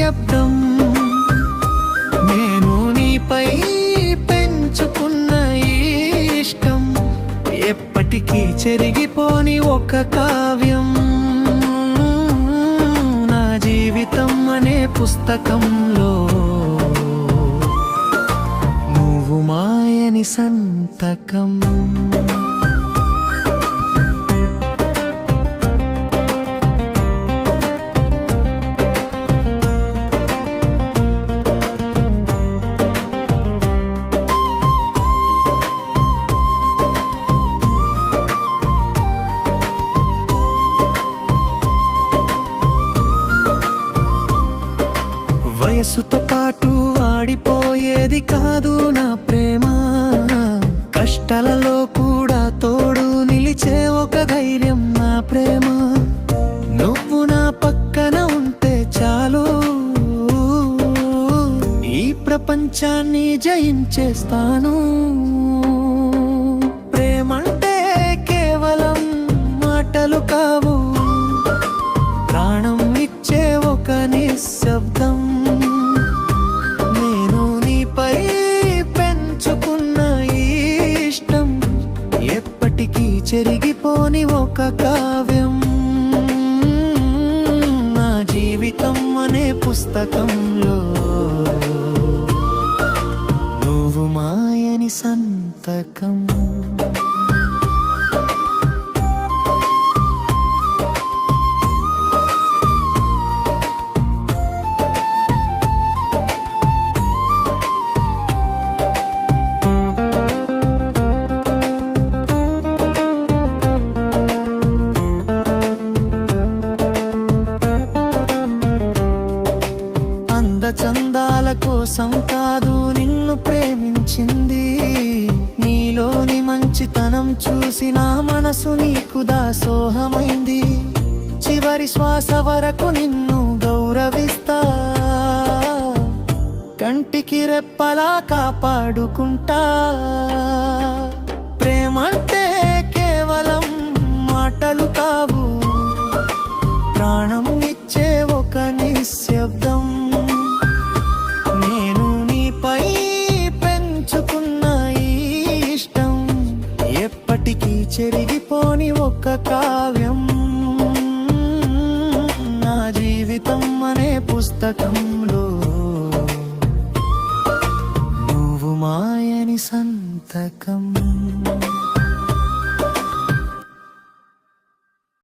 నిశ్శబ్దం. నేను నీపై పెంచుకున్న ఇష్టం ఎప్పటికీ చెరిగిపోని ఒక కావ్యం. నా జీవితం అనే పుస్తకంలో నువ్వు మాయని సంతకం. వయసుతో పాటు ఆడిపోయేది కాదు నా ప్రేమ. కష్టాలలో కూడా తోడు నిలిచే ఒక ధైర్యం నా ప్రేమ. నువ్వు నా పక్కన ఉంటే చాలు, ఈ ప్రపంచాన్ని జయించేస్తాను. ప్రేమంటే కేవలం మాటలు కావు, ప్రాణం ఇచ్చే ఒక నిశ్శబ్దం. నేను నీపై పెంచుకున్న ఇష్టం ఎప్పటికీ చెరిగిపోని ఒక కావ్యం. నా జీవితం అనే పుస్తకంలో నువ్వు మాయని సంతకం. చందాల కోసం కాదు నిన్ను ప్రేమించింది, నీలోని మంచితనం చూసి నా మనసు నీకు దాసోహమైంది. చివరి శ్వాస వరకు నిన్ను గౌరవిస్తా, కంటికి రెప్పలా కాపాడుకుంటా. ప్రేమంటే కేవలం మాటలు కావు, ప్రాణం ఇచ్చే ఒక నిశ్శబ్దం. చెరిగిపోని ఒక కావ్యం. నా జీవితం అనే పుస్తకంలో నువ్వు మాయని సంతకం.